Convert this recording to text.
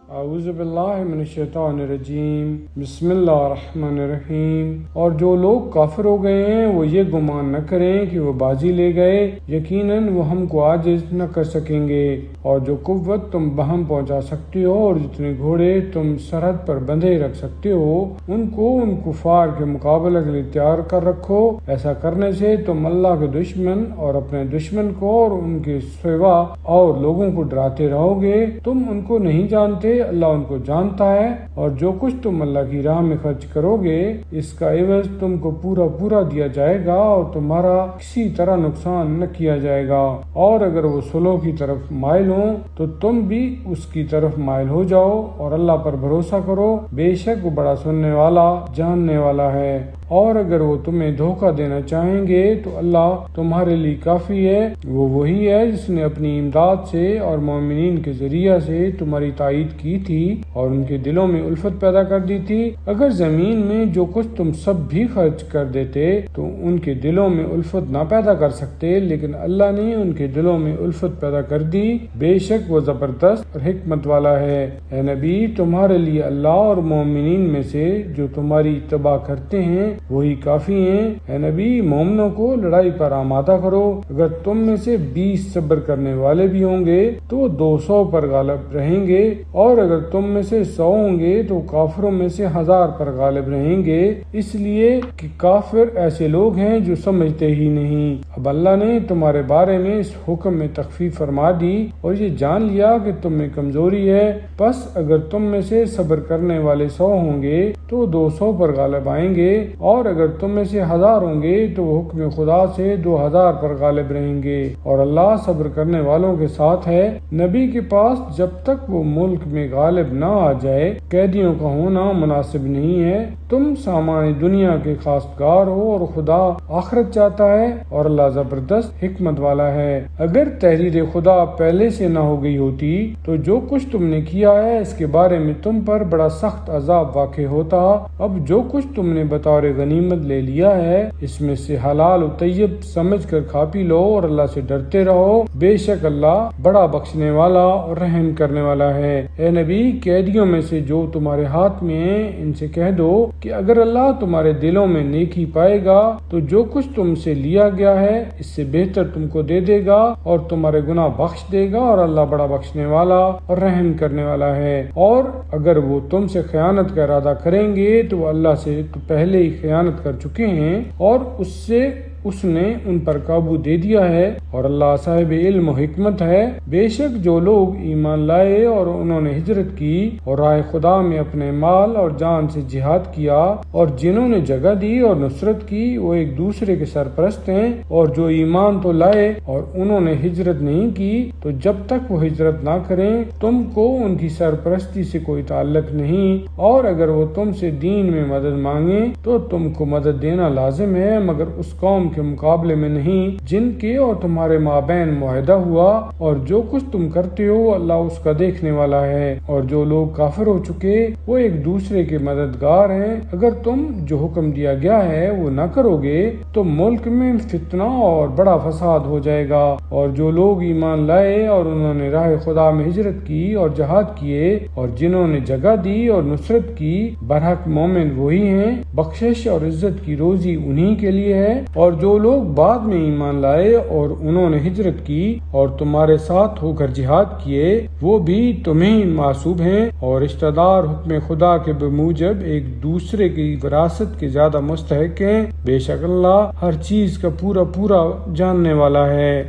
اعوذ باللہ من الشیطان الرجیم، بسم اللہ الرحمن الرحیم۔ اور جو لوگ کافر ہو گئے ہیں وہ یہ گمان نہ کریں کہ وہ بازی لے گئے، یقیناً وہ ہم کو عاجز نہ کر سکیں گے۔ اور جو قوت تم بہم پہنچا سکتے ہو اور جتنے گھوڑے تم سرحد پر بندھے رکھ سکتے ہو ان کو ان کفار کے مقابلے کے لیے تیار کر رکھو۔ ایسا کرنے سے تم اللہ کے دشمن اور اپنے دشمن کو اور ان کے سوا اور لوگوں کو ڈراتے رہو گے۔ تم ان کو نہیں جانتے، اللہ ان کو جانتا ہے، اور جو کچھ تم اللہ کی راہ میں خرچ کرو گے اس کا عوض تم کو پورا پورا دیا جائے گا اور تمہارا کسی طرح نقصان نہ کیا جائے گا۔ اور اگر وہ صلح کی طرف مائل ہوں تو تم بھی اس کی طرف مائل ہو جاؤ اور اللہ پر بھروسہ کرو، بے شک وہ بڑا سننے والا جاننے والا ہے۔ اور اگر وہ تمہیں دھوکہ دینا چاہیں گے تو اللہ تمہارے لیے کافی ہے، وہ وہی ہے جس نے اپنی امداد سے اور مومنین کے ذریعہ سے تمہاری تائید کی تھی اور ان کے دلوں میں الفت پیدا کر دی تھی۔ اگر زمین میں جو کچھ تم سب بھی خرچ کر دیتے تو ان کے دلوں میں الفت نہ پیدا کر سکتے، لیکن اللہ نے ان کے دلوں میں الفت پیدا کر دی، بے شک وہ زبردست اور حکمت والا ہے۔ اے نبی، تمہارے لیے اللہ اور مومنین میں سے جو تمہاری اتباع کرتے ہیں وہی کافی ہیں۔ اے نبی، مومنوں کو لڑائی پر آمادہ کرو، اگر تم میں سے 20 صبر کرنے والے بھی ہوں گے تو 200 پر غالب رہیں گے، اور اگر تم میں سے 100 ہوں گے تو کافروں میں سے 1000 پر غالب رہیں گے، اس لیے کہ کافر ایسے لوگ ہیں جو سمجھتے ہی نہیں۔ اب اللہ نے تمہارے بارے میں اس حکم میں تخفیف فرما دی اور یہ جان لیا کہ تم میں کمزوری ہے، پس اگر تم میں سے صبر کرنے والے 100 ہوں گے تو 200 پر غالب آئیں گے، اور اگر تم میں سے 1000 ہوں گے تو وہ حکم خدا سے 2000 پر غالب رہیں گے، اور اللہ صبر کرنے والوں کے ساتھ ہے۔ نبی کے پاس جب تک وہ ملک میں غالب نہ آ جائے قیدیوں کا ہونا مناسب نہیں ہے۔ تم سامان دنیا کے خواستگار ہو اور خدا آخرت چاہتا ہے، اور اللہ زبردست حکمت والا ہے۔ اگر تحریر خدا پہلے سے نہ ہو گئی ہوتی تو جو کچھ تم نے کیا ہے اس کے بارے میں تم پر بڑا سخت عذاب واقع ہوتا۔ اب جو کچھ تم نے بطور غنیمت لے لیا ہے اس میں سے حلال و طیب سمجھ کر کھا پی لو اور اللہ سے ڈرتے رہو، بے شک اللہ بڑا بخشنے والا اور رحم کرنے والا ہے۔ اے نبی، قیدیوں میں سے جو تمہارے ہاتھ میں ہیں ان سے کہہ دو کہ اگر اللہ تمہارے دلوں میں نیکی پائے گا تو جو کچھ تم سے لیا گیا ہے اس سے بہتر تم کو دے دے گا اور تمہارے گناہ بخش دے گا، اور اللہ بڑا بخشنے والا اور رحم کرنے والا ہے۔ اور اگر وہ تم سے خیانت کا ارادہ کریں گے تو وہ اللہ سے تو پہلے ہی خیانت کر چکے ہیں اور اس نے ان پر قابو دے دیا ہے، اور اللہ صاحب علم و حکمت ہے۔ بے شک جو لوگ ایمان لائے اور انہوں نے ہجرت کی اور راہ خدا میں اپنے مال اور جان سے جہاد کیا، اور جنہوں نے جگہ دی اور نصرت کی وہ ایک دوسرے کے سرپرست ہیں، اور جو ایمان تو لائے اور انہوں نے ہجرت نہیں کی تو جب تک وہ ہجرت نہ کریں تم کو ان کی سرپرستی سے کوئی تعلق نہیں، اور اگر وہ تم سے دین میں مدد مانگیں تو تم کو مدد دینا لازم ہے، مگر اس قوم کے مقابلے میں نہیں جن کے اور تمہارے مابین معاہدہ ہوا، اور جو کچھ تم کرتے ہو اللہ اس کا دیکھنے والا ہے۔ اور جو لوگ کافر ہو چکے وہ ایک دوسرے کے مددگار ہیں، اگر تم جو حکم دیا گیا ہے وہ نہ کرو گے تو ملک میں فتنہ اور بڑا فساد ہو جائے گا۔ اور جو لوگ ایمان لائے اور انہوں نے راہ خدا میں ہجرت کی اور جہاد کیے اور جنہوں نے جگہ دی اور نصرت کی، برحق مومن وہی ہیں، بخشش اور عزت کی روزی انہی کے لیے ہے۔ اور جو لوگ بعد میں ایمان لائے اور انہوں نے ہجرت کی اور تمہارے ساتھ ہو کر جہاد کیے وہ بھی تمہیں معصوب ہیں اور رشتہ دار حکم خدا کے بموجب ایک دوسرے کی وراثت کے زیادہ مستحق ہیں، بے شک اللہ ہر چیز کا پورا جاننے والا ہے۔